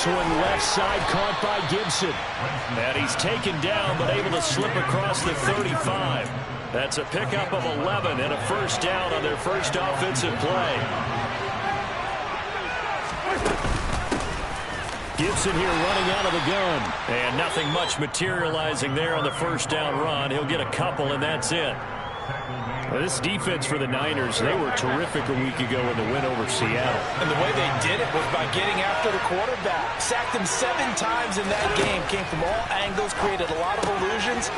This one left side caught by Gibson. And he's taken down but able to slip across the 35. That's a pickup of 11 and a first down on their first offensive play. Gibson here running out of the gun. And nothing much materializing there on the first down run. He'll get a couple and that's it. Well, this defense for the Niners, they were terrific a week ago in the win over Seattle. And the way they did it was by getting after the quarterback. Sacked him 7 times in that game. Came from all angles, created a lot of illusions,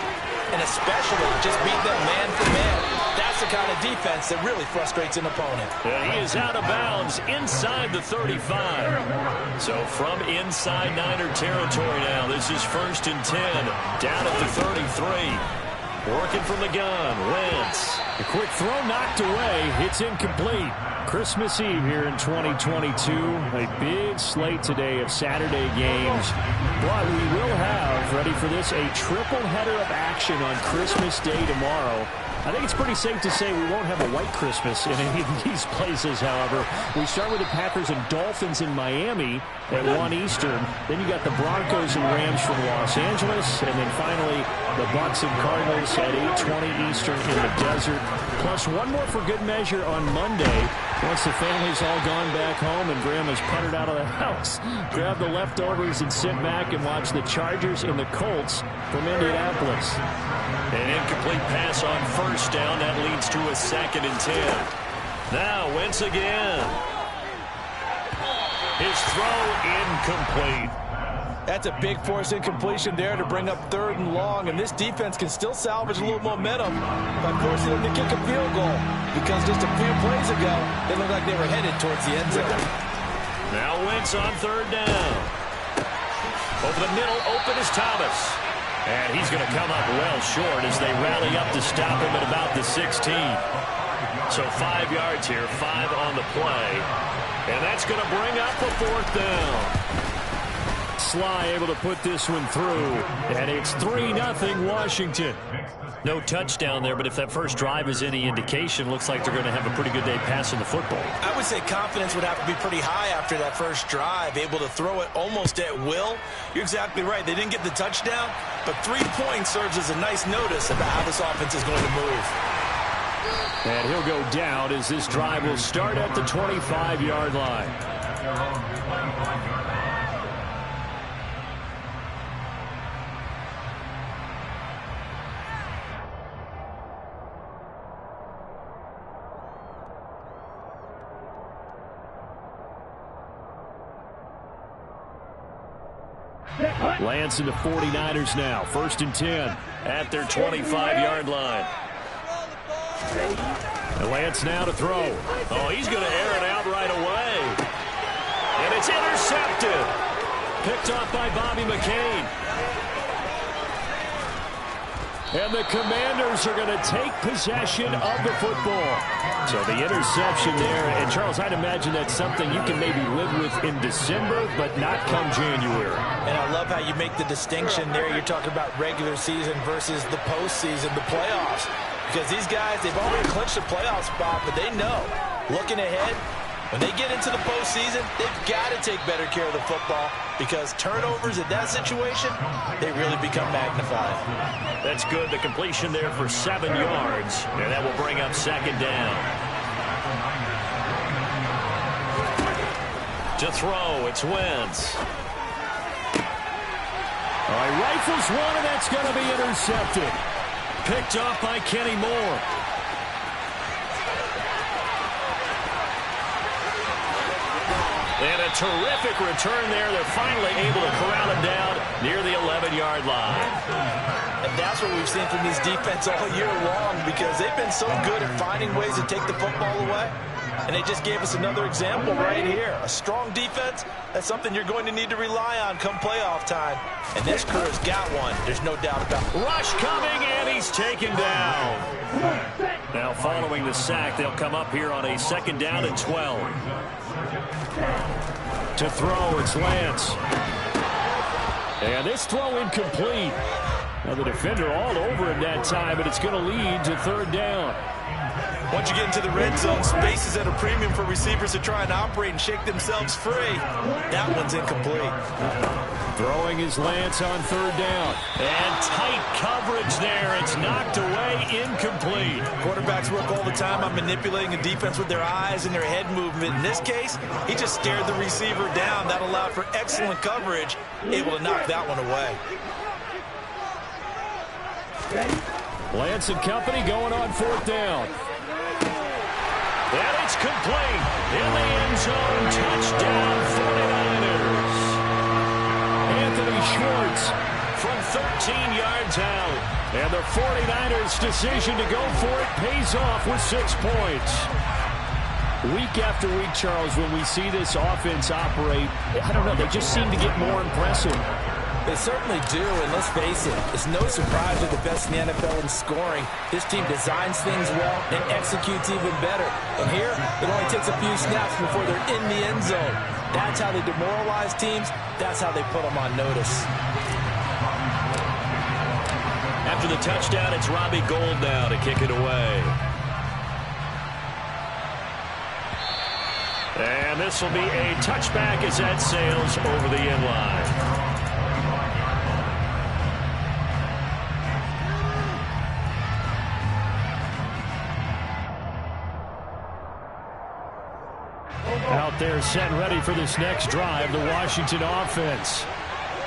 and especially just beat them man for man. That's the kind of defense that really frustrates an opponent. And he is out of bounds inside the 35. So from inside Niner territory now, this is 1st and 10. Down at the 33. Working from the gun, Wentz. A quick throw knocked away. It's incomplete. Christmas Eve here in 2022. A big slate today of Saturday games. But we will have, ready for this, a triple header of action on Christmas Day tomorrow. I think it's pretty safe to say we won't have a white Christmas in any of these places, however. We start with the Packers and Dolphins in Miami at 1 Eastern. Then you got the Broncos and Rams from Los Angeles. And then finally, the Bucs and Cardinals at 8:20 Eastern in the desert. Plus one more for good measure on Monday. Once the family's all gone back home and Grandma's puttered out of the house. Grab the leftovers and sit back and watch the Chargers and the Colts from Indianapolis. An incomplete pass on first down. That leads to a 2nd and 10. Now Wentz again. His throw incomplete. That's a big force incompletion there to bring up 3rd and long, and this defense can still salvage a little momentum by forcing them to kick a field goal, because just a few plays ago, they looked like they were headed towards the end zone. Now Wentz on 3rd down. Over the middle, open is Thomas. And he's going to come up well short as they rally up to stop him at about the 16. So 5 yards here, 5 on the play. And that's going to bring up a 4th down. Sly able to put this one through. And it's 3-0 Washington. No touchdown there, but if that first drive is any indication, looks like they're going to have a pretty good day passing the football. I would say confidence would have to be pretty high after that first drive, able to throw it almost at will. You're exactly right. They didn't get the touchdown, but 3 points serves as a nice notice about how this offense is going to move. And he'll go down as this drive will start at the 25-yard line. Lance and the 49ers now. 1st and 10 at their 25-yard line. And Lance now to throw. Oh, he's going to air it out right away. And it's intercepted. Picked off by Bobby McCain. And the Commanders are going to take possession of the football. So the interception there. And, Charles, I'd imagine that's something you can maybe live with in December, but not come January. And I love how you make the distinction there. You're talking about regular season versus the postseason, the playoffs. Because these guys, they've already clinched a playoff spot, but they know, looking ahead, when they get into the postseason, they've got to take better care of the football, because turnovers in that situation, they really become magnified. That's good. The completion there for 7 yards, and that will bring up 2nd down. To throw, it's Wentz. All right, rifles one, and that's going to be intercepted. Picked off by Kenny Moore. And a terrific return there. They're finally able to corral him down near the 11-yard line. And that's what we've seen from this defense all year long, because they've been so good at finding ways to take the football away. And they just gave us another example right here. A strong defense, that's something you're going to need to rely on come playoff time. And this crew has got one. There's no doubt about it. Rush coming, and he's taken down. Now following the sack, they'll come up here on a 2nd down and 12. To throw, it's Lance. And this throw incomplete. Now the defender all over him that time, but it's going to lead to 3rd down. Once you get into the red zone, space is at a premium for receivers to try and operate and shake themselves free. That one's incomplete. Throwing his Lance on third down. And tight coverage there. It's knocked away, incomplete. Quarterbacks work all the time on manipulating a defense with their eyes and their head movement. In this case, he just stared the receiver down. That allowed for excellent coverage, able to knock that one away. Lance and company going on fourth down. And it's complete. In the end zone, touchdown 49ers. Anthony Schwartz from 13 yards out. And the 49ers' decision to go for it pays off with 6 points. Week after week, Charles, when we see this offense operate, I don't know, they just seem to get more impressive. They certainly do, and let's face it, it's no surprise they're the best in the NFL in scoring. This team designs things well and executes even better. And here, it only takes a few snaps before they're in the end zone. That's how they demoralize teams. That's how they put them on notice. After the touchdown, it's Robbie Gould now to kick it away. And this will be a touchback as that sails over the end line. Out there set and ready for this next drive, the Washington offense.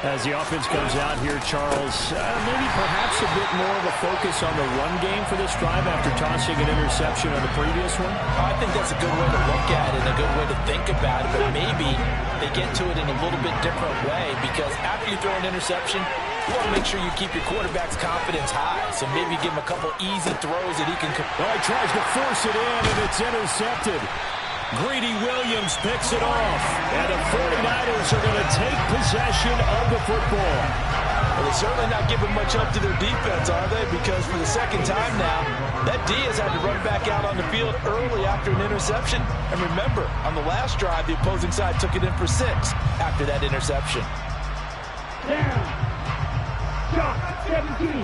As the offense comes out here, Charles, maybe perhaps a bit more of a focus on the run game for this drive after tossing an interception on the previous one? I think that's a good way to look at it, a good way to think about it, but maybe they get to it in a little bit different way, because after you throw an interception, you want to make sure you keep your quarterback's confidence high, so maybe give him a couple easy throws that he can... Well, he tries to force it in, and it's intercepted. Greedy Williams picks it off, and the 49ers are going to take possession of the football. Well, they're certainly not giving much help to their defense, are they? Because for the second time now, that D has had to run back out on the field early after an interception. And remember, on the last drive, the opposing side took it in for 6 after that interception. Down. Shot 17.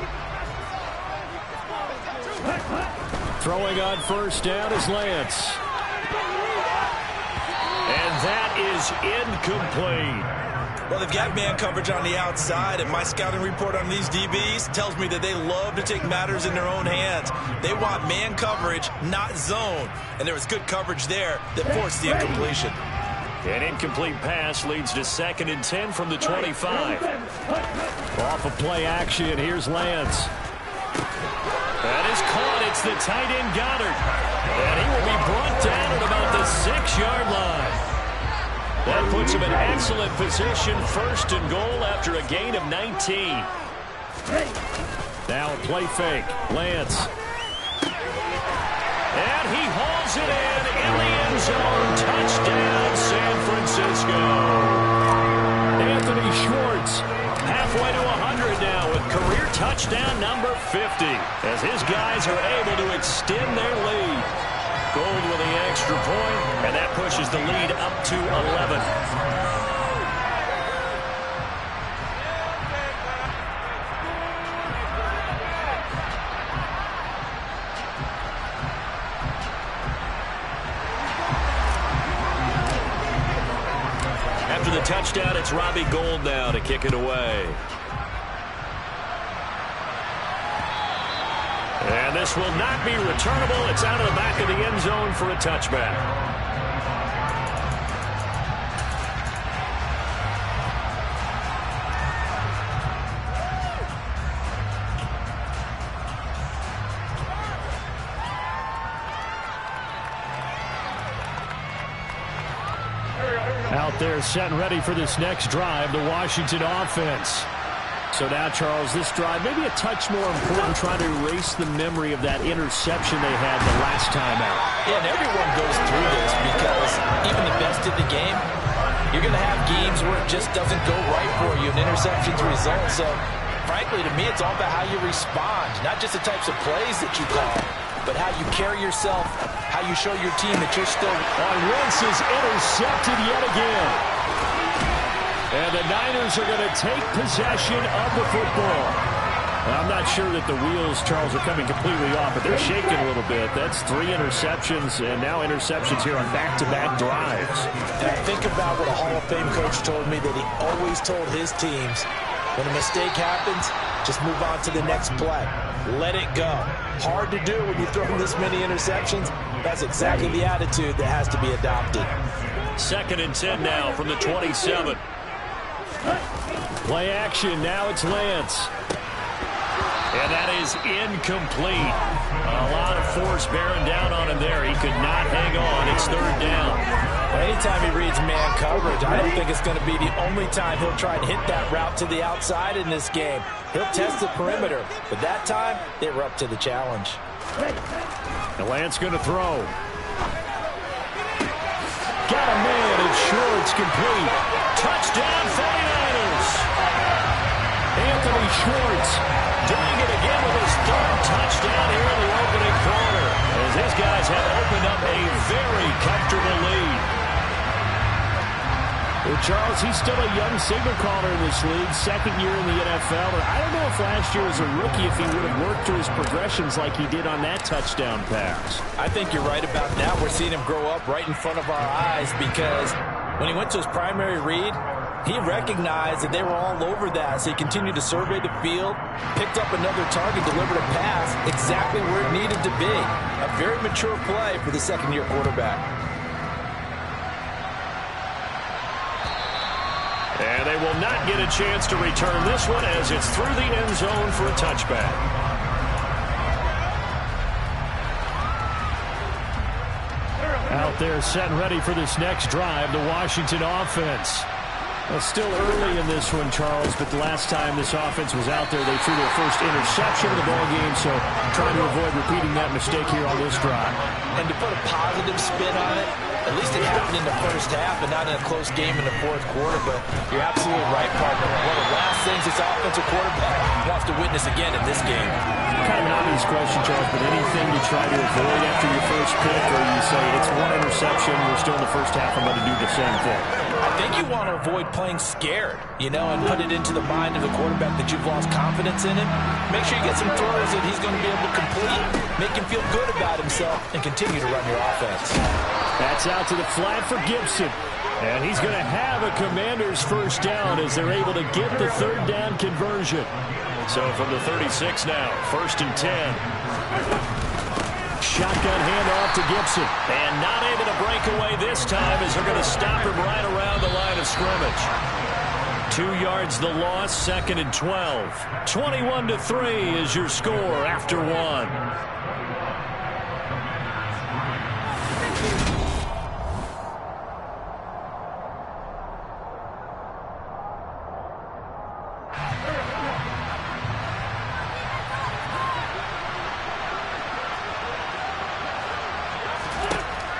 Throwing on first down is Lance. And that is incomplete. Well, they've got man coverage on the outside, and my scouting report on these DBs tells me that they love to take matters in their own hands. They want man coverage, not zone. And there was good coverage there that forced the incompletion. An incomplete pass leads to 2nd and 10 from the 25. Off of play action, here's Lance. That is caught. It's the tight end Goddard. And he will be brought down at about the 6-yard line. That puts him in excellent position. 1st and goal after a gain of 19. Now a play fake. Lance. And he hauls it in the end zone. Touchdown, San Francisco. Anthony Schwartz halfway to 100 now with career touchdown number 50. As his guys are able to extend their lead. Gould with the extra point, and that pushes the lead up to 11. After the touchdown, it's Robbie Gould now to kick it away. And this will not be returnable. It's out of the back of the end zone for a touchback. Out there set and ready for this next drive, the Washington offense. So now, Charles, this drive maybe a touch more important, trying to erase the memory of that interception they had the last time out. Yeah, and everyone goes through this because even the best in the game, you're going to have games where it just doesn't go right for you, and interceptions result. So, frankly, to me, it's all about how you respond, not just the types of plays that you call, but how you carry yourself, how you show your team that you're still... Wentz is intercepted yet again. And the Niners are going to take possession of the football. I'm not sure that the wheels, Charles, are coming completely off, but they're shaking a little bit. That's 3 interceptions, and now interceptions here on back-to-back drives. And I think about what a Hall of Fame coach told me that he always told his teams, when a mistake happens, just move on to the next play. Let it go. Hard to do when you throw this many interceptions. That's exactly the attitude that has to be adopted. 2nd and 10 now from the 27. Play action. Now it's Lance. And that is incomplete. A lot of force bearing down on him there. He could not hang on. It's 3rd down. Anytime he reads man coverage, I don't think it's going to be the only time he'll try and hit that route to the outside in this game. He'll test the perimeter, but that time, they were up to the challenge. The Lance going to throw. Got a man. It's short. It's complete. Touchdown, 49ers. Anthony Schwartz doing it again with his 3rd touchdown here in the opening quarter, as his guys have opened up a very comfortable lead. Well, Charles, he's still a young signal caller in this league, 2nd year in the NFL. And I don't know if last year as a rookie, if he would have worked through his progressions like he did on that touchdown pass. I think you're right about that. We're seeing him grow up right in front of our eyes, because when he went to his primary read, he recognized that they were all over that, so he continued to survey the field, picked up another target, delivered a pass exactly where it needed to be. A very mature play for the 2nd-year quarterback. And they will not get a chance to return this one, as it's through the end zone for a touchback. Out there set and ready for this next drive, the Washington offense. Well, still early in this one, Charles, but the last time this offense was out there, they threw their first interception of the ballgame, so trying to avoid repeating that mistake here on this drive. And to put a positive spin on it, at least it happened in the first half and not in a close game in the 4th quarter, but you're absolutely right, partner. One of the last things this offensive quarterback wants to witness again in this game. Kind of an obvious question, Charles, but anything you try to avoid after your first pick, or you say it's 1 interception, we're still in the first half, I'm going to do the same thing? I think you want to avoid playing scared, and put it into the mind of the quarterback that you've lost confidence in him. Make sure you get some throws that he's going to be able to complete, make him feel good about himself, and continue to run your offense. That's out to the flat for Gibson. And he's going to have a Commanders first down as they're able to get the 3rd down conversion. So from the 36 now, 1st and 10. Shotgun handoff to Gibson. And not able to break away this time, as they're going to stop him right around the line of scrimmage. 2 yards the loss, 2nd and 12. 21-3 is your score after 1.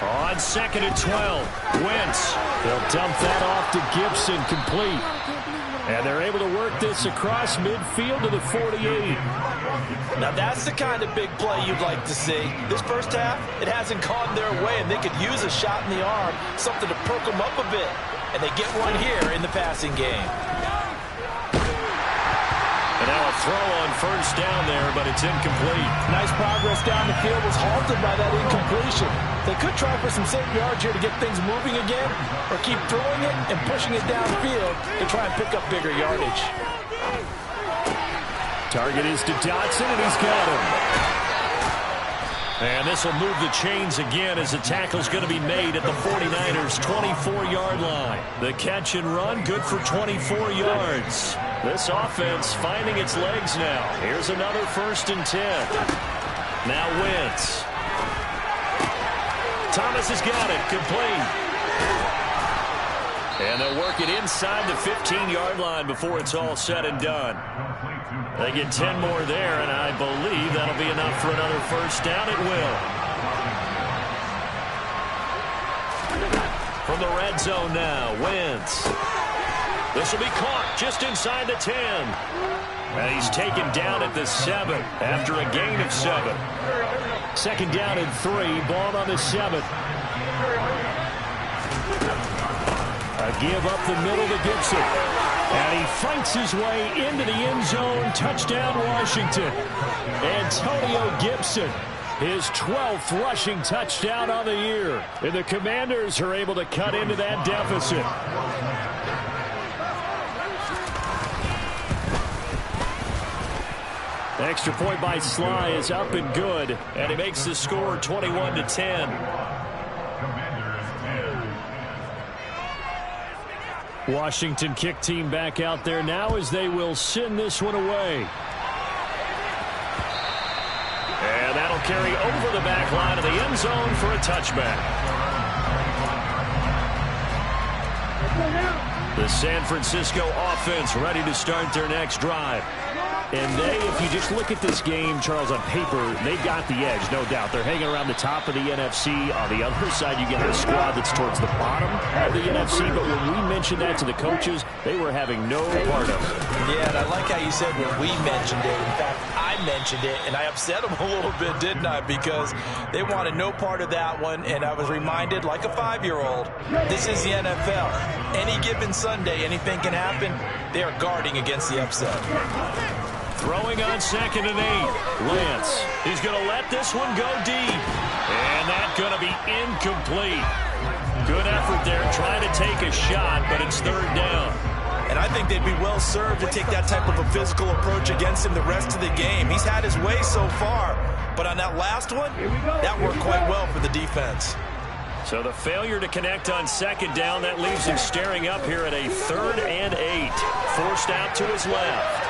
On 2nd and 12, Wentz. They'll dump that off to Gibson, complete. And they're able to work this across midfield to the 48. Now that's the kind of big play you'd like to see. This first half, it hasn't gone their way, and they could use a shot in the arm, something to perk them up a bit. And they get one here in the passing game. And now a throw on first down there, but it's incomplete. Nice progress down the field, was halted by that incompletion. They could try for some safe yards here to get things moving again, or keep throwing it and pushing it downfield to try and pick up bigger yardage. Target is to Dotson, and he's got him. And this will move the chains again, as the tackle's going to be made at the 49ers' 24-yard line. The catch and run, good for 24 yards. This offense finding its legs now. Here's another 1st and 10. Now Wentz. Thomas has got it, complete. And they'll work it inside the 15-yard line before it's all said and done. They get 10 more there, and I believe that'll be enough for another first down. It will. From the red zone now, Wentz. This will be caught just inside the 10. And he's taken down at the 7 after a gain of 7. 2nd down and 3, ball on the 7. A give up the middle to Gibson. And he fights his way into the end zone. Touchdown, Washington. Antonio Gibson, his 12th rushing touchdown on the year. And the Commanders are able to cut into that deficit. Extra point by Sly is up and good, and he makes the score 21-10. Washington kick team back out there now as they will send this one away. And that'll carry over the back line of the end zone for a touchback. The San Francisco offense ready to start their next drive. And if you just look at this game, Charles, on paper, they got the edge, no doubt. They're hanging around the top of the NFC. On the other side, you get a squad that's towards the bottom of the NFC. But when we mentioned that to the coaches, they were having no part of it. Yeah, and I like how you said when we mentioned it. In fact, I mentioned it, and I upset them a little bit, didn't I? Because they wanted no part of that one, and I was reminded, like a 5-year-old, this is the NFL. Any given Sunday, anything can happen. They are guarding against the upset. Throwing on 2nd and 8. Lance, he's going to let this one go deep. And that's going to be incomplete. Good effort there, trying to take a shot, but it's 3rd down. And I think they'd be well served to take that type of a physical approach against him the rest of the game. He's had his way so far, but on that last one, that worked quite well for the defense. So the failure to connect on 2nd down, that leaves him staring up here at a 3rd and 8. Forced out to his left.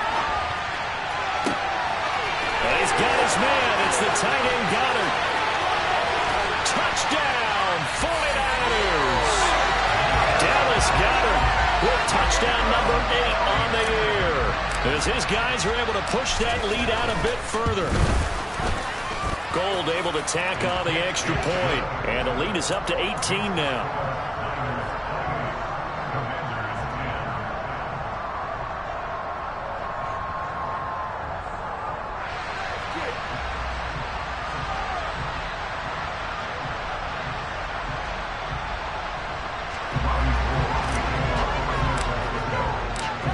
And he's got his man. It's the tight end Goddard. Touchdown, 49ers. Dallas Goddard with touchdown number 8 on the year. As his guys are able to push that lead out a bit further. Gold able to tack on the extra point. And the lead is up to 18 now.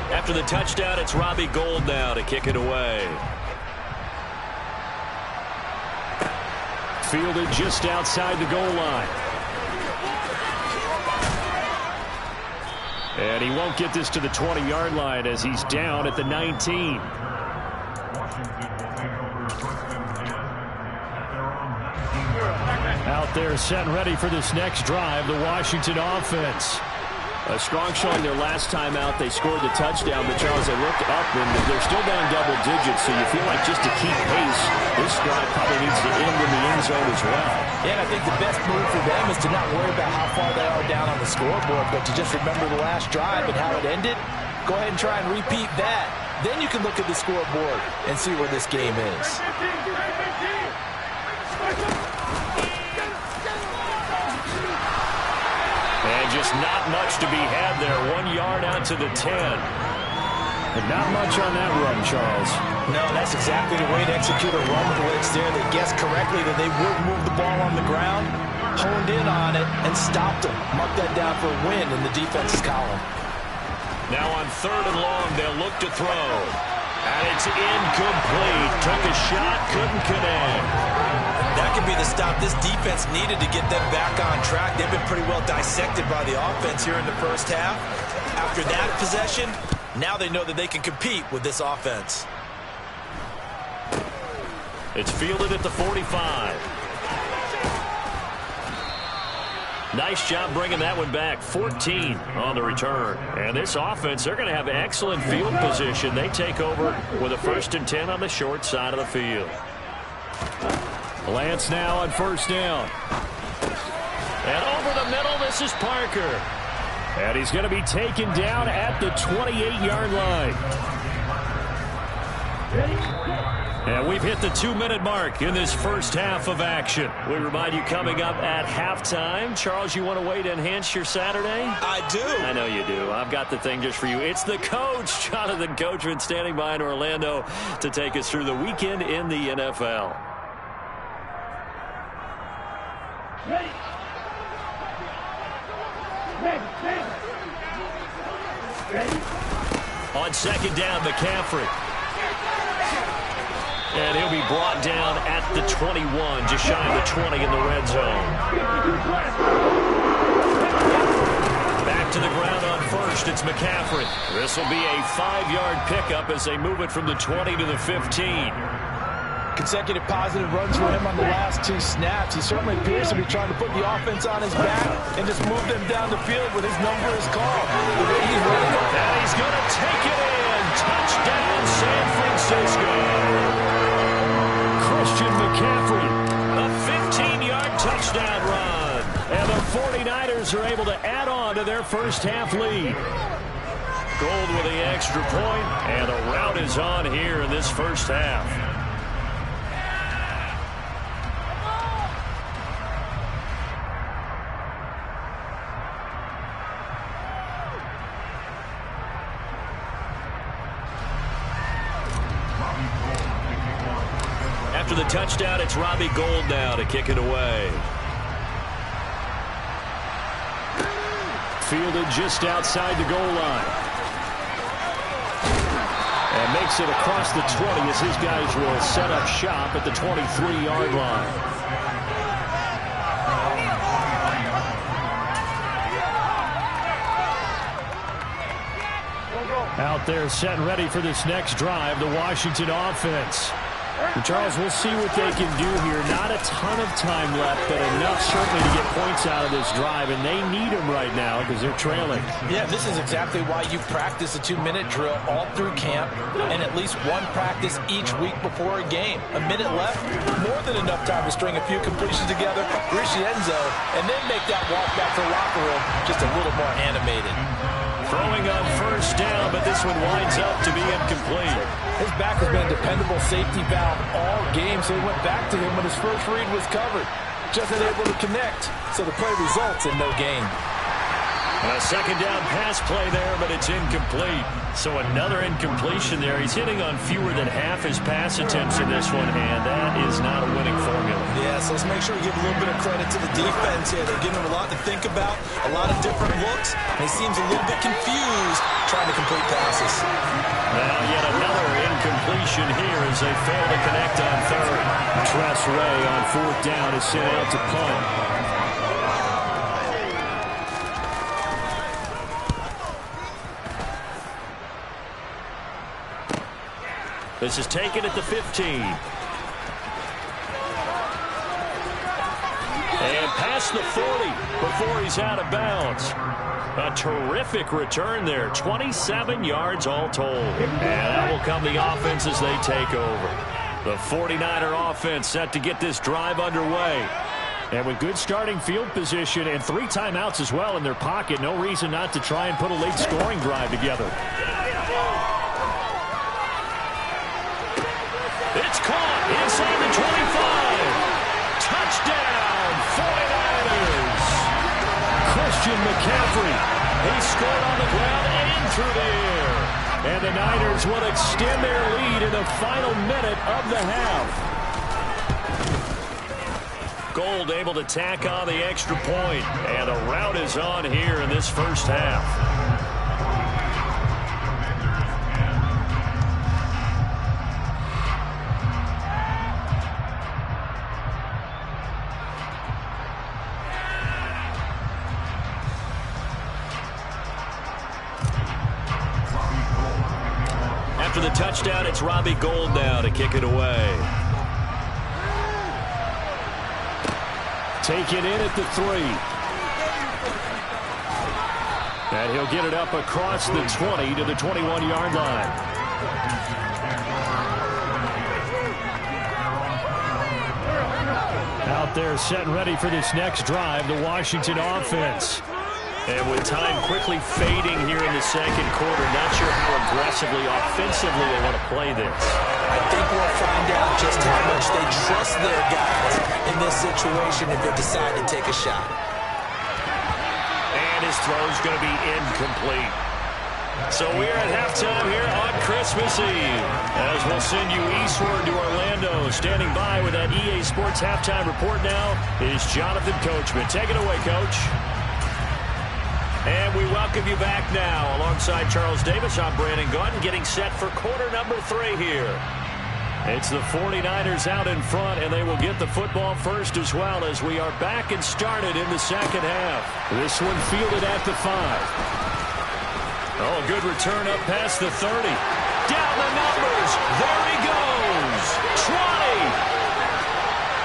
After the touchdown, it's Robbie Gould now to kick it away. Fielded just outside the goal line. And he won't get this to the 20-yard line as he's down at the 19. Out there set and ready for this next drive, the Washington offense. A strong showing their last time out. They scored the touchdown, but Charles, they looked up and they're still down double digits, so you feel like just to keep pace, this drive probably needs to end in the end zone as well. Yeah, and I think the best move for them is to not worry about how far they are down on the scoreboard, but to just remember the last drive and how it ended. Go ahead and try and repeat that. Then you can look at the scoreboard and see where this game is. And just not much to be had there. 1 yard out to the 10. But not much on that run, Charles. No, that's exactly the way to execute a run blitz there. They guessed correctly that they would move the ball on the ground, honed in on it, and stopped them. Mark that down for a win in the defense's column. Now on 3rd and long, they'll look to throw. And it's incomplete. Took a shot, couldn't connect. That could be the stop this defense needed to get them back on track. They've been pretty well dissected by the offense here in the first half. After that possession, now they know that they can compete with this offense. It's fielded at the 45. Nice job bringing that one back. 14 on the return. And this offense, they're going to have excellent field position. They take over with a 1st and 10 on the short side of the field. Lance now on 1st down. And over the middle, this is Parker. And he's going to be taken down at the 28-yard line. And we've hit the 2-minute mark in this first half of action. We remind you coming up at halftime. Charles, you want a way to enhance your Saturday? I do. I know you do. I've got the thing just for you. It's the coach, Jonathan Coachman, standing by in Orlando to take us through the weekend in the NFL. Ready. Ready. Ready. On second down, McCaffrey. And he'll be brought down at the 21, just shy of the 20 in the red zone. Back to the ground on first, it's McCaffrey. This will be a 5-yard pickup as they move it from the 20 to the 15. Consecutive positive runs for him on the last 2 snaps. He certainly appears to be trying to put the offense on his back and just move them down the field when his number is called. The way he's running it. And he's going to take it in. Touchdown, San Francisco. Christian McCaffrey, a 15-yard touchdown run. And the 49ers are able to add on to their first half lead. Gold with the extra point, and the rout is on here in this first half. After the touchdown, it's Robbie Gould now to kick it away. Fielded just outside the goal line. And makes it across the 20 as his guys will set up shop at the 23-yard line. Out there set and ready for this next drive, the Washington offense. And Charles, we'll see what they can do here. Not a ton of time left, but enough certainly to get points out of this drive, and they need them right now because they're trailing. Yeah, this is exactly why you practice a 2-minute drill all through camp and at least one practice each week before a game. A minute left, more than enough time to string a few completions together, reach the end zone, and then make that walk back to the locker room just a little more animated. Throwing on first down, but this one winds up to be incomplete. His back has been a dependable safety valve all game, so he went back to him when his first read was covered. Just unable to connect, so the play results in no gain. A second down pass play there, but it's incomplete. So another incompletion there. He's hitting on fewer than half his pass attempts in this one, and that is not a winning formula. Yeah, so let's make sure we give a little bit of credit to the defense here. They're giving him a lot to think about, a lot of different looks, and he seems a little bit confused trying to complete passes. Now yet another incompletion here as they fail to connect on third. Tress Ray on fourth down is sent out to punt. This is taken at the 15. And past the 40 before he's out of bounds. A terrific return there. 27 yards all told. And that will come the offense as they take over. The 49er offense set to get this drive underway. And with good starting field position and 3 timeouts as well in their pocket, no reason not to try and put a late scoring drive together. It's caught inside the 25. Touchdown, 49ers. Christian McCaffrey. He scored on the ground and through the air. And the Niners will extend their lead in the final minute of the half. Gould able to tack on the extra point. And the rout is on here in this first half. After the touchdown, it's Robbie Gould now to kick it away. Take it in at the 3. And he'll get it up across the 20 to the 21-yard line. Out there set and ready for this next drive, the Washington offense. And with time quickly fading here in the second quarter, not sure how aggressively, offensively they want to play this. I think we'll find out just how much they trust their guys in this situation if they decide to take a shot. And his throw's going to be incomplete. So we're at halftime here on Christmas Eve. As we'll send you eastward to Orlando. Standing by with that EA Sports halftime report now is Jonathan Coachman. Take it away, Coach. And we welcome you back now. Alongside Charles Davis, I'm Brandon Gaudin, getting set for quarter number 3 here. It's the 49ers out in front, and they will get the football first as well as we are back and started in the second half. This one fielded at the 5. Oh, good return up past the 30. Down the numbers. There he goes. 20.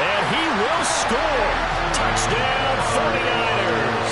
And he will score. Touchdown, 49ers.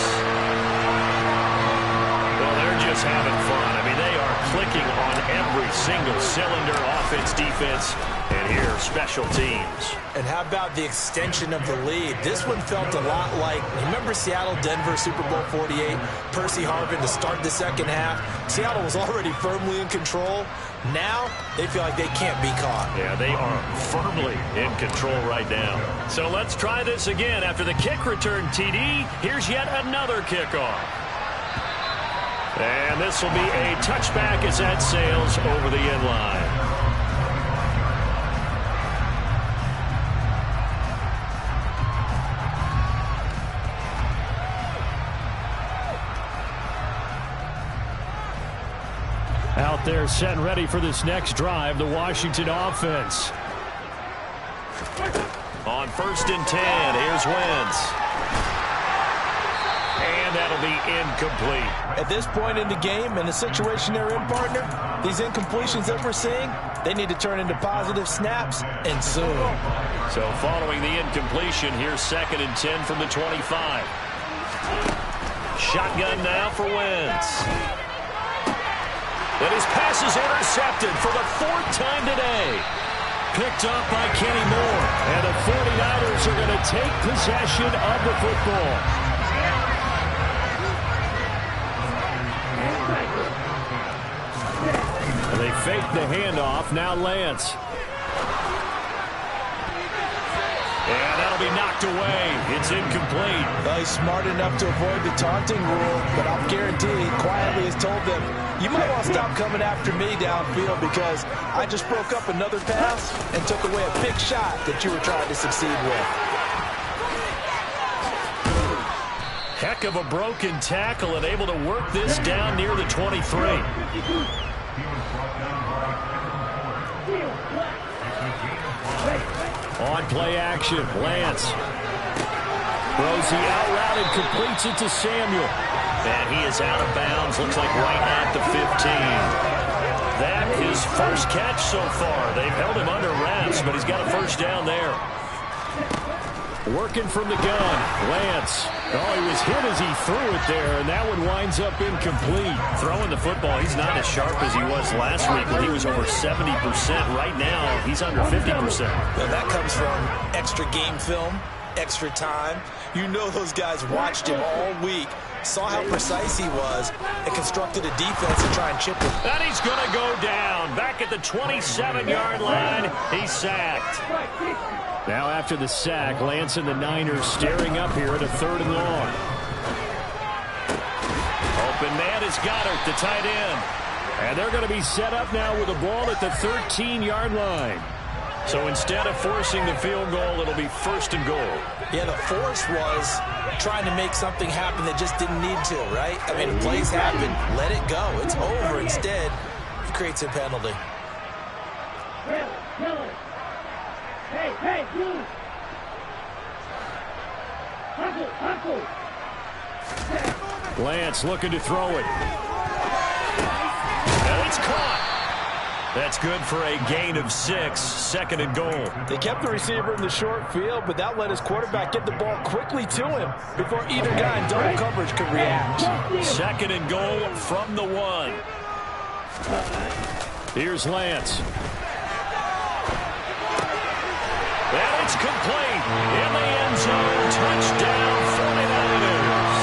Well, they're just having fun. I mean, they are clicking on every single cylinder, offense, defense, and here, special teams. And how about the extension of the lead? This one felt a lot like, remember Seattle-Denver Super Bowl 48? Percy Harvin to start the second half. Seattle was already firmly in control. Now, they feel like they can't be caught. Yeah, they are firmly in control right now. So let's try this again. After the kick return TD, here's yet another kickoff. And this will be a touchback as that sails over the end line. Out there set and ready for this next drive, the Washington offense. On 1st and 10, here's Wentz. And that'll be incomplete. At this point in the game, in the situation they're in, partner, these incompletions that we're seeing, they need to turn into positive snaps, and soon. So following the incompletion, here's 2nd and 10 from the 25. Shotgun now for Wentz. And his pass is intercepted for the 4th time today. Picked up by Kenny Moore. And the 49ers are going to take possession of the football. And they fake the handoff. Now Lance. And that'll be knocked away. It's incomplete. Well, he's smart enough to avoid the taunting rule, but I'll guarantee he quietly has told them, you might want to stop coming after me downfield because I just broke up another pass and took away a big shot that you were trying to succeed with. Heck of a broken tackle and able to work this down near the 23. On play action, Lance throws the out route and completes it to Samuel. And he is out of bounds, looks like right at the 15. That his first catch so far. They've held him under wraps, but he's got a first down there. Working from the gun, Lance. Oh, he was hit as he threw it there, and that one winds up incomplete. Throwing the football, he's not as sharp as he was last week when he was over 70%. Right now, he's under 50%. Well, that comes from extra game film, extra time. You know those guys watched him all week, saw how precise he was, and constructed a defense to try and chip him. And he's going to go down. Back at the 27-yard line, he's sacked. Now after the sack, Lance and the Niners staring up here at a 3rd and long. Open man is Goddard, the tight end. And they're going to be set up now with a ball at the 13-yard line. So instead of forcing the field goal, it'll be 1st and goal. Yeah, the force was trying to make something happen that just didn't need to, right? I mean, if plays happen, let it go. It's over. Instead, it creates a penalty. Hey, move! Uncle! Lance looking to throw it. And it's caught. That's good for a gain of 6, 2nd and goal. They kept the receiver in the short field, but that let his quarterback get the ball quickly to him before either guy in double coverage could react. 2nd and goal from the 1. Here's Lance. And it's complete. In the end zone. Touchdown, 49ers.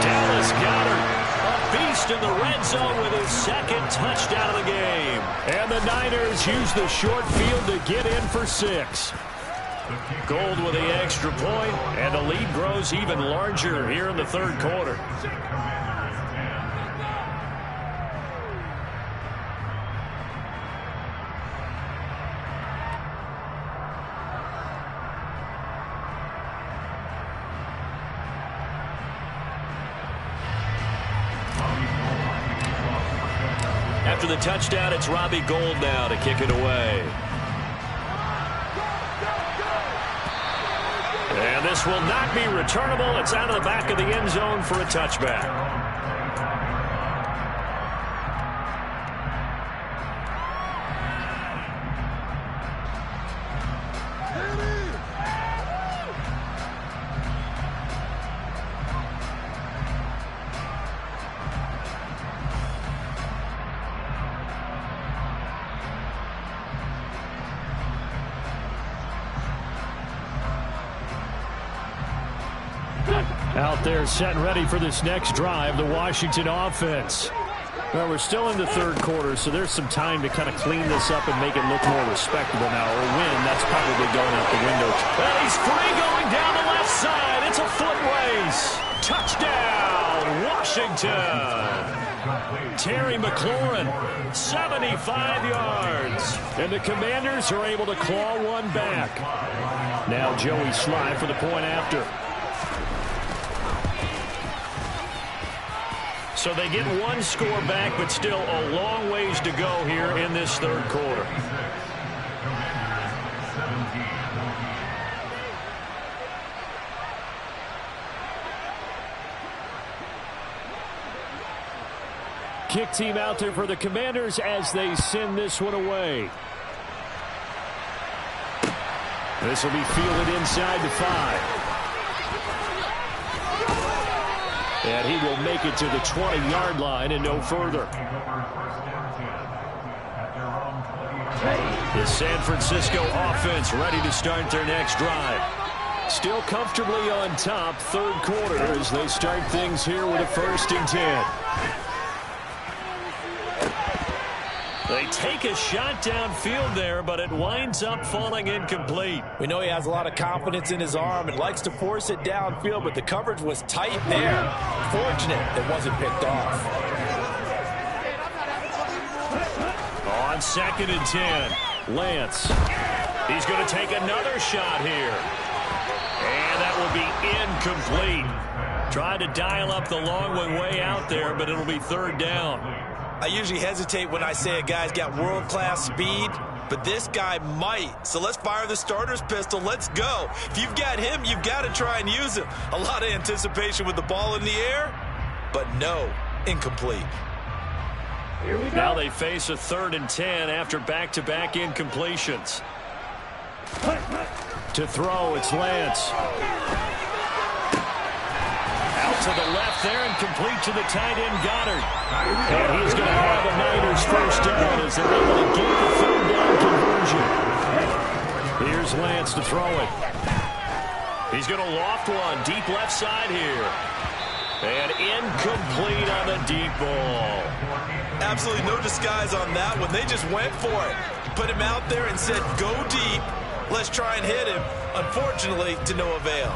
Dallas Goedert, a beast in the red zone with his 2nd touchdown of the game. And the Niners use the short field to get in for 6. Gold with the extra point, and the lead grows even larger here in the 3rd quarter. After the touchdown, it's Robbie Gould now to kick it away. And this will not be returnable. It's out of the back of the end zone for a touchback. Out there set and ready for this next drive, the Washington offense. Well, we're still in the third quarter, so there's some time to kind of clean this up and make it look more respectable now. Or win, that's probably going out the window. And he's free going down the left side. It's a foot race. Touchdown, Washington. Terry McLaurin, 75 yards. And the Commanders are able to claw one back. Now Joey Sly for the point after. So they get one score back, but still a long ways to go here in this third quarter. Kick team out there for the Commanders as they send this one away. This will be fielded inside the 5. And he will make it to the 20-yard line and no further. The San Francisco offense ready to start their next drive. Still comfortably on top, third quarter as they start things here with a 1st and 10. They take a shot downfield there, but it winds up falling incomplete. We know he has a lot of confidence in his arm and likes to force it downfield, but the coverage was tight there. Fortunate it wasn't picked off. On 2nd and 10, Lance. He's going to take another shot here. And that will be incomplete. Tried to dial up the long one way out there, but it'll be 3rd down. I usually hesitate when I say a guy's got world-class speed, but this guy might. So let's fire the starter's pistol. Let's go. If you've got him, you've got to try and use him. A lot of anticipation with the ball in the air, but no, incomplete. Now they face a 3rd and 10 after back-to-back incompletions. To throw, it's Lance. Out to the left there and complete to the tight end, Goddard. And he's going to have the Niners 1st down as they're able to get the 3rd down conversion. Here's Lance to throw it. He's going to loft one deep left side here. And incomplete on the deep ball. Absolutely no disguise on that one. They just went for it. Put him out there and said, go deep. Let's try and hit him. Unfortunately, to no avail.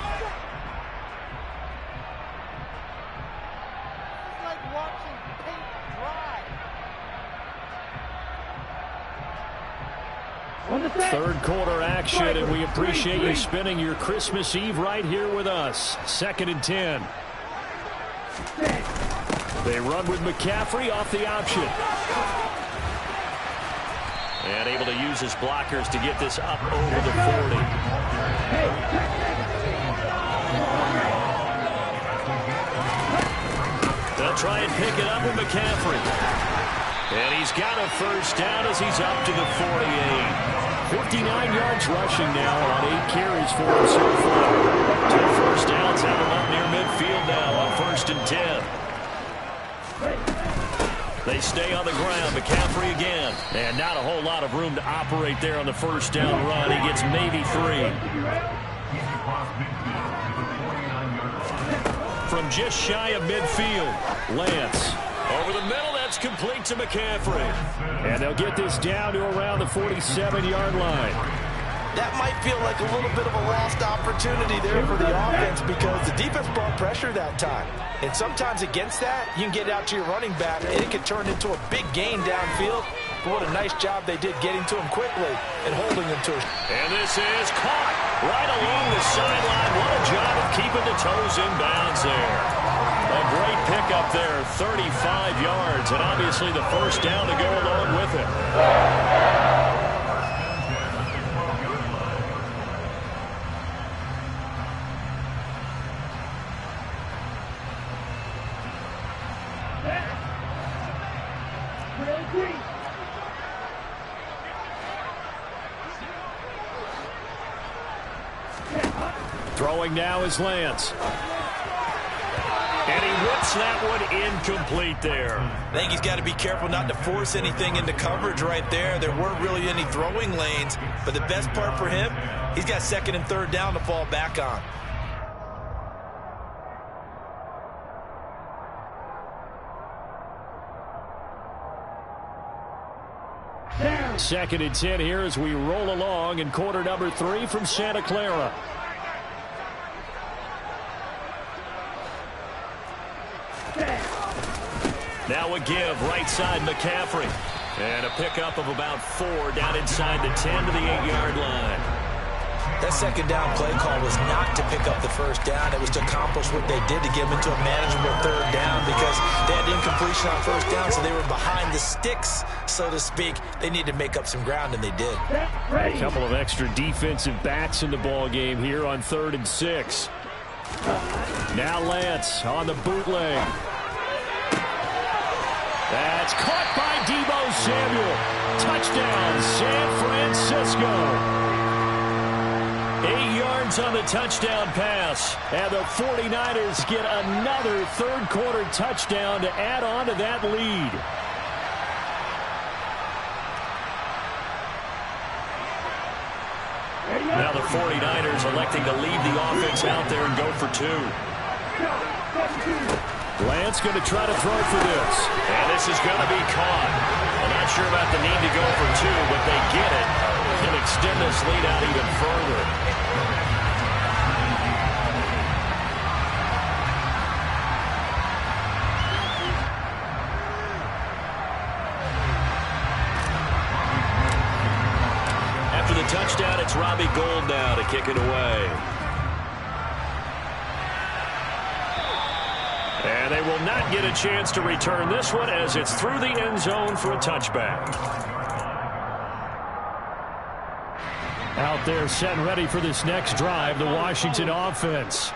Third quarter action, and we appreciate you spending your Christmas Eve right here with us. 2nd and 10. They run with McCaffrey off the option. And able to use his blockers to get this up over the 40. They'll try and pick it up with McCaffrey. And he's got a 1st down as he's up to the 48. 59 yards rushing now on 8 carries for him so far. 2 1st downs have him up near midfield now on 1st and 10. They stay on the ground. McCaffrey again. And not a whole lot of room to operate there on the 1st down run. He gets maybe 3. From just shy of midfield, Lance. Over the middle, that's complete to McCaffrey. And they'll get this down to around the 47-yard line. That might feel like a little bit of a lost opportunity there for the offense because the defense brought pressure that time. And sometimes against that, you can get out to your running back, and it can turn into a big gain downfield. But what a nice job they did getting to him quickly and holding him to it. And this is caught right along the sideline. What a job of keeping the toes in bounds there. A great pickup there, 35 yards, and obviously the first down to go along with it. Throwing now is Lance. And he whips that one incomplete there. I think he's got to be careful not to force anything into coverage right there. There weren't really any throwing lanes, but the best part for him, he's got second and third down to fall back on. Second and 10 here as we roll along in quarter number 3 from Santa Clara. Now a give, right side McCaffrey. And a pickup of about 4 down inside the 10 to the 8-yard line. That second down play call was not to pick up the first down. It was to accomplish what they did, to get them into a manageable third down, because they had incompletion on first down, so they were behind the sticks, so to speak. They needed to make up some ground, and they did. A couple of extra defensive backs in the ball game here on 3rd and 6. Now Lance on the bootleg. That's caught by Deebo Samuel. Touchdown, San Francisco. 8 yards on the touchdown pass. And the 49ers get another third-quarter touchdown to add on to that lead. Now the 49ers electing to lead the offense out there and go for 2. Lance going to try to throw for this. And this is going to be caught. I'm not sure about the need to go for 2, but they get it and extend this lead out even further. After the touchdown, it's Robbie Gould now to kick it away. And they will not get a chance to return this one as it's through the end zone for a touchback. Out there set and ready for this next drive, the Washington offense.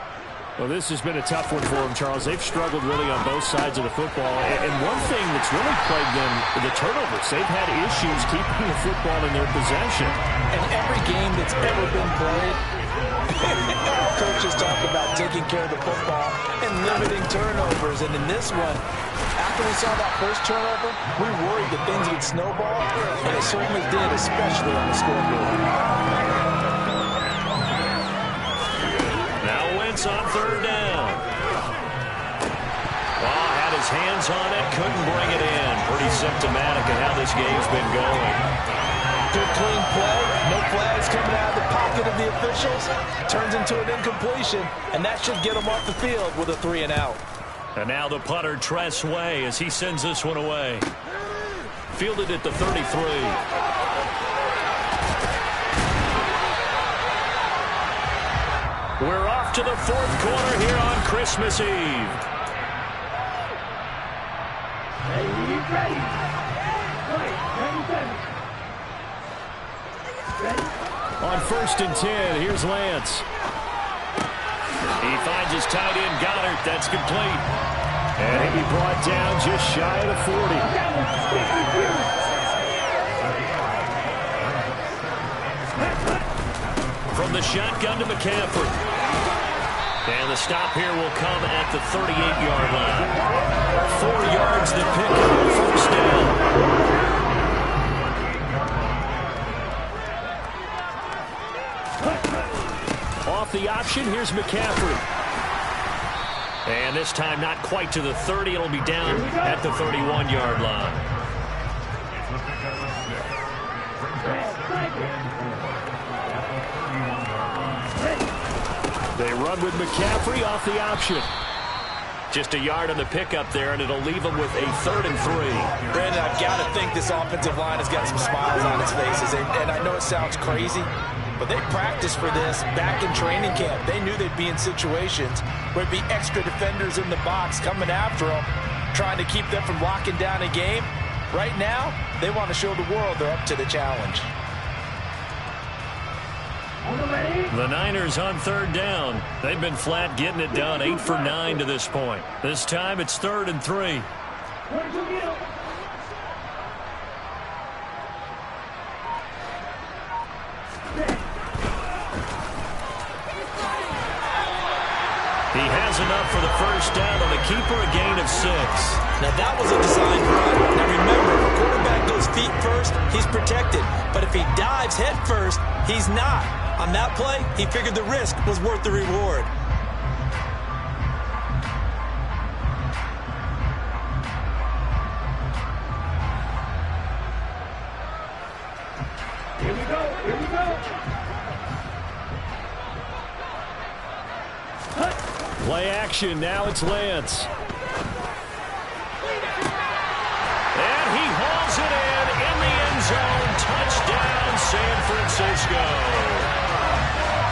Well, this has been a tough one for them, Charles. They've struggled really on both sides of the football. And one thing that's really plagued them, the turnovers. They've had issues keeping the football in their possession. And every game that's ever been played, coaches talk about taking care of the football and limiting turnovers. And in this one, after we saw that first turnover, we worried that things would snowball, and it certainly did, especially on the scoreboard. Now Wentz on third down. Ball had his hands on it, couldn't bring it in. Pretty symptomatic of how this game's been going. Good clean play, no flags coming out of the pocket of the officials. Turns into an incompletion, and that should get them off the field with a 3 and out. And now the punter, Tress Way, as he sends this one away. Fielded at the 33. We're off to the 4th quarter here on Christmas Eve. On 1st and 10, here's Lance. He finds his tight end, Goddard. That's complete. And he'll be brought down just shy of the 40. From the shotgun to McCaffrey. And the stop here will come at the 38-yard line. 4 yards the pick up, first down. Off the option, here's McCaffrey. And this time not quite to the 30. It'll be down at the 31-yard line. They run with McCaffrey off the option. Just a yard on the pickup there, and it'll leave them with a 3rd and 3. Brandon, I've got to think this offensive line has got some smiles on its faces. And I know it sounds crazy, But they practiced for this back in training camp. They knew they'd be in situations where there'd be extra defenders in the box coming after them, trying to keep them from locking down a game. Right now, they want to show the world they're up to the challenge. The Niners on third down. They've been flat getting it done, 8 for 9 to this point. This time it's 3rd and 3. He has enough for the first down on the keeper, a gain of 6. Now that was a designed run. Now remember, if a quarterback goes feet first, he's protected. But if he dives head first, he's not. On that play, he figured the risk was worth the reward. Here we go. Here we go. Play action. Now it's Lance. And he hauls it in the end zone. Touchdown, San Francisco.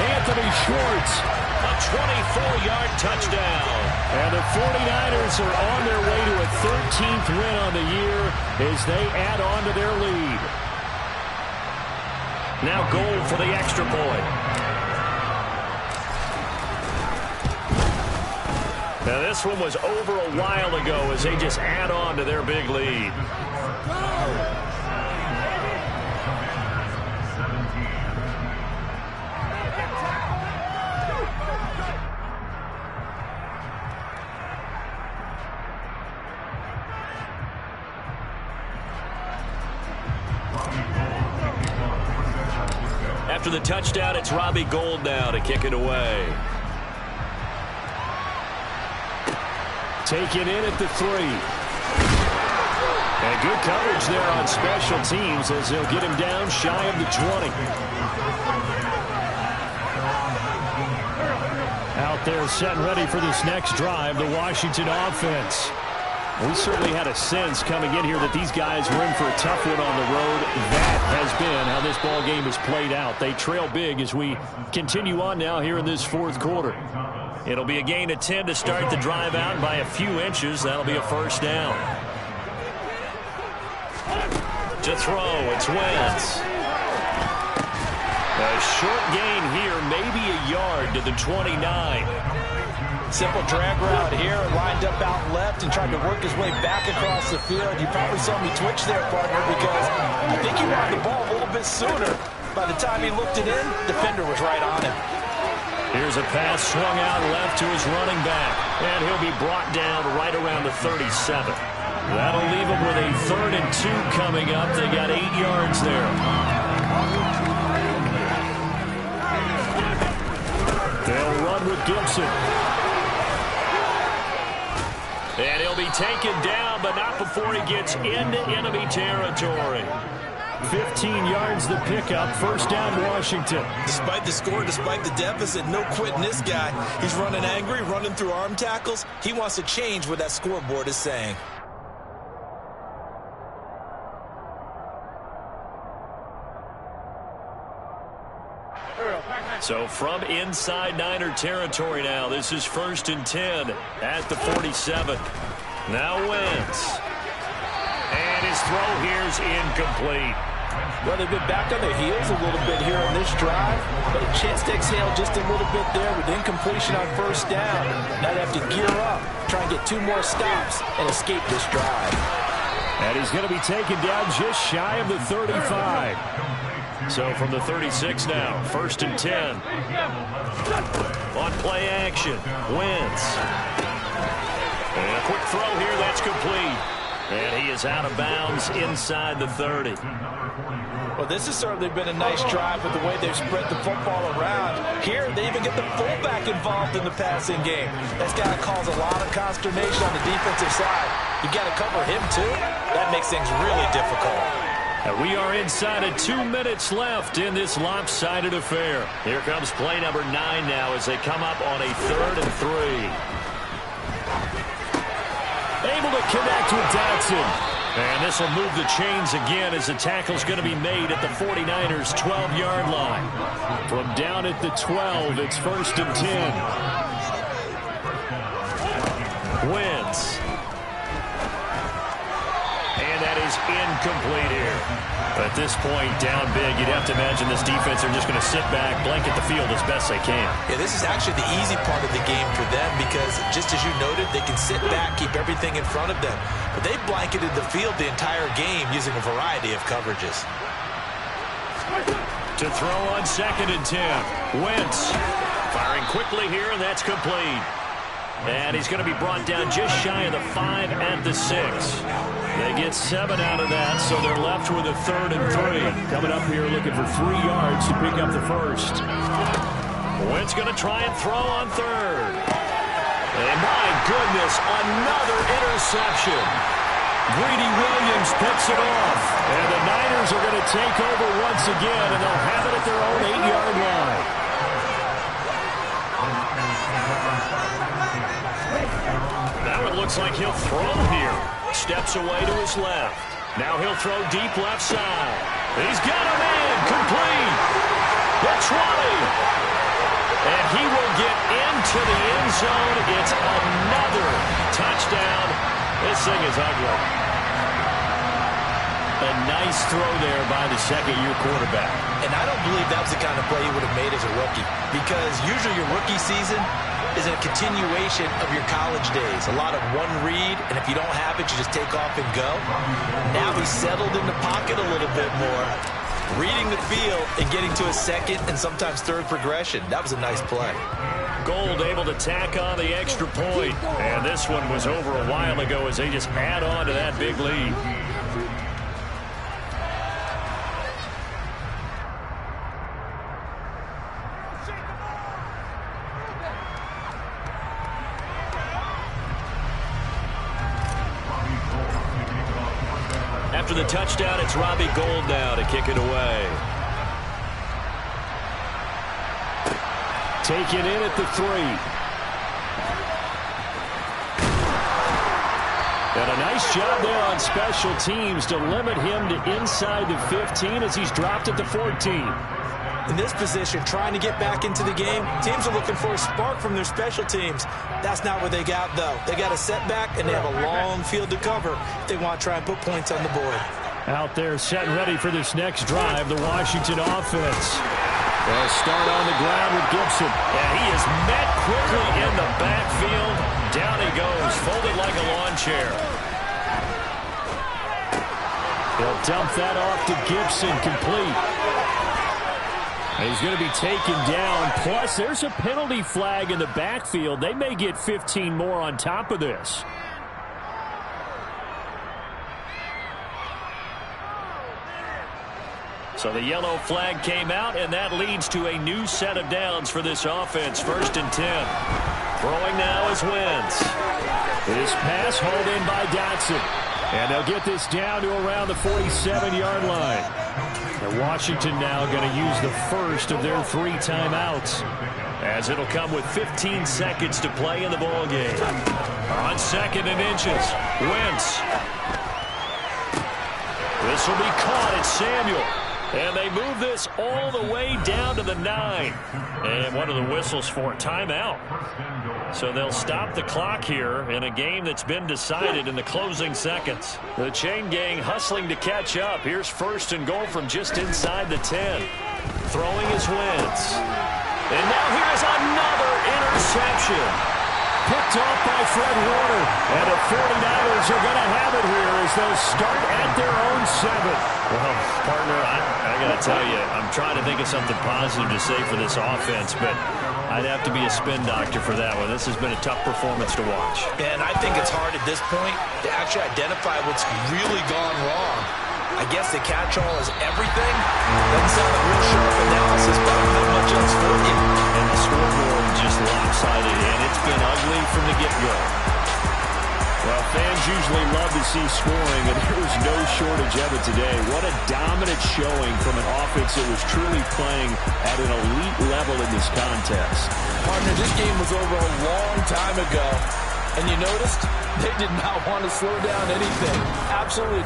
Anthony Schwartz, a 24-yard touchdown. And the 49ers are on their way to a 13th win on the year as they add on to their lead. Now goal for the extra point. Now this one was over a while ago as they just add on to their big lead. After the touchdown, it's Robbie Gould now to kick it away. Taken in at the 3. And good coverage there on special teams as they'll get him down shy of the 20. Out there set and ready for this next drive, the Washington offense. We certainly had a sense coming in here that these guys were in for a tough one on the road. That has been how this ball game has played out. They trail big as we continue on now here in this 4th quarter. It'll be a gain of 10 to start the drive out by a few inches. That'll be a first down. To throw, it's Wentz. A short gain here, maybe a yard to the 29. Simple drag route here, lined up out left and tried to work his way back across the field. You probably saw me twitch there, partner, because I think he wanted the ball a little bit sooner. By the time he looked it in, defender was right on him. Here's a pass swung out left to his running back, and he'll be brought down right around the 37. That'll leave him with a 3rd and 2 coming up. They got 8 yards there. They'll run with Gibson. And he'll be taken down, but not before he gets into enemy territory. 15 yards the pickup, first down Washington. Despite the score, despite the deficit, no quitting this guy. He's running angry, running through arm tackles. He wants to change what that scoreboard is saying. So from inside Niner territory now, this is 1st and 10 at the 47. Now Wentz. And his throw here is incomplete. Well, they've been back on their heels a little bit here on this drive, but a chance to exhale just a little bit there with incompletion on first down. Now they have to gear up, try and get 2 more stops and escape this drive. And he's going to be taken down just shy of the 35. So from the 36 now, 1st and 10. On play action, Wentz. And a quick throw here, that's complete. And he is out of bounds inside the 30. Well, this has certainly been a nice drive with the way they've spread the football around. Here, they even get the fullback involved in the passing game. That's got to cause a lot of consternation on the defensive side. You got to cover him, too. That makes things really difficult. And we are inside of 2 minutes left in this lopsided affair. Here comes play number 9 now as they come up on a 3rd and 3. Able to connect with Dotson. And this will move the chains again as the tackle's going to be made at the 49ers' 12-yard line. From down at the 12, it's 1st and 10. Wentz. And that is incomplete here. At this point, down big, you'd have to imagine this defense are just going to sit back, blanket the field as best they can. Yeah, this is actually the easy part of the game for them because, just as you noted, they can sit back, keep everything in front of them. But they blanketed the field the entire game using a variety of coverages. To throw on 2nd and 10. Wentz firing quickly here, and that's complete. And he's going to be brought down just shy of the 5 at the 6. They get 7 out of that, so they're left with a 3rd and 3. Coming up here looking for 3 yards to pick up the first. Wentz going to try and throw on 3rd. And my goodness, another interception. Greedy Williams picks it off. And the Niners are going to take over once again, and they'll have it at their own 8-yard line. Now it looks like he'll throw here. Steps away to his left. Now he'll throw deep left side. He's got a man. Complete. The 20. And he will get into the end zone. It's another touchdown. This thing is ugly. A nice throw there by the second-year quarterback. And I don't believe that was the kind of play he would have made as a rookie because usually your rookie season is a continuation of your college days. A lot of one read, and if you don't have it, you just take off and go. Now he's settled in the pocket a little bit more, reading the field and getting to a second and sometimes third progression. That was a nice play. Gold able to tack on the extra point. And this one was over a while ago as they just add on to that big lead. After the touchdown, it's Robbie Gould now to kick it away. Taken in at the 3. And a nice job there on special teams to limit him to inside the 15 as he's dropped at the 14. In this position, trying to get back into the game, teams are looking for a spark from their special teams. That's not what they got, though. They got a setback, and they have a long field to cover if they want to try and put points on the board. Out there set and ready for this next drive, the Washington offense. They'll start on the ground with Gibson. And he is met quickly in the backfield. Down he goes, folded like a lawn chair. They'll dump that off to Gibson, complete. He's going to be taken down. Plus, there's a penalty flag in the backfield. They may get 15 more on top of this. So the yellow flag came out, and that leads to a new set of downs for this offense. 1st and 10. Throwing now is Wentz. This pass hauled in by Dotson. And they'll get this down to around the 47-yard line. And Washington now going to use the first of their 3 timeouts, as it'll come with 15 seconds to play in the ball game. On 2nd and inches, Wentz. This will be caught at Samuel. And they move this all the way down to the 9. And one of the whistles for a timeout. So they'll stop the clock here in a game that's been decided in the closing seconds. The chain gang hustling to catch up. Here's 1st and goal from just inside the 10. Throwing is Wentz. And now here's another interception. Picked off by Fred Warner. And the 49ers are going to have it here as they'll start at their own 7. Well, partner, I got to tell you, I'm trying to think of something positive to say for this offense, but I'd have to be a spin doctor for that one. This has been a tough performance to watch. And I think it's hard at this point to actually identify what's really gone wrong. I guess the catch-all is everything. Doesn't sound like real sharp analysis, but not much else for you. And the scoreboard just lopsided, and it's been ugly from the get-go. Well, fans usually love to see scoring, and there was no shortage of it today. What a dominant showing from an offense that was truly playing at an elite level in this contest. Partner, this game was over a long time ago. And you noticed they did not want to slow down anything. Absolutely.